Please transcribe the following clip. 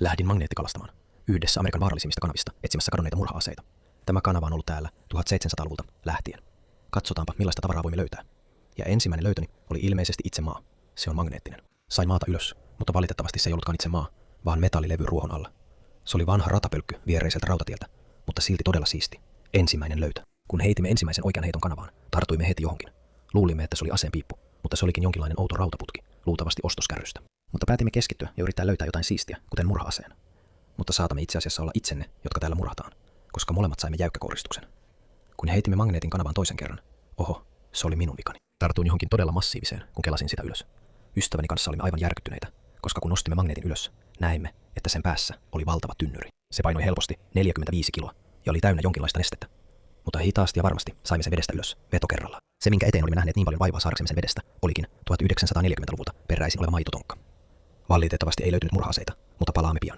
Lähdin magneettikalastamaan yhdessä Amerikan vaarallisimmista kanavista etsimässä kadonneita murha-aseita. Tämä kanava on ollut täällä 1700-luvulta lähtien. Katsotaanpa, millaista tavaraa voimme löytää. Ja ensimmäinen löytöni oli ilmeisesti itse maa. Se on magneettinen. Sain maata ylös, mutta valitettavasti se ei ollutkaan itse maa, vaan metallilevy ruohon alla. Se oli vanha ratapölkky viereiseltä rautatieltä, mutta silti todella siisti. Ensimmäinen löytö. Kun heitimme ensimmäisen oikean heiton kanavaan, tartuimme heti johonkin. Luulimme, että se oli aseen piippu, mutta se olikin jonkinlainen outo rautaputki, luultavasti ostoskärrystä. Mutta päätimme keskittyä ja yrittää löytää jotain siistiä, kuten murha-aseen. Mutta saatamme itse asiassa olla itsenne, jotka täällä murhataan, koska molemmat saimme jäykkäkouristuksen. Kun heitimme magneetin kanavaan toisen kerran, oho, se oli minun vikani. Tartuin johonkin todella massiiviseen, kun kelasin sitä ylös. Ystäväni kanssa olimme aivan järkyttyneitä, koska kun nostimme magneetin ylös, näimme, että sen päässä oli valtava tynnyri. Se painoi helposti 45 kiloa ja oli täynnä jonkinlaista nestettä. Mutta hitaasti ja varmasti saimme sen vedestä ylös, veto kerrallaan. Se, minkä eteen olimme nähneet niin paljon vaivaa saadaksemme sen vedestä, olikin 1940-luvulta peräisin oleva maitotonkka. Valitettavasti ei löytynyt murha-aseita, mutta palaamme pian.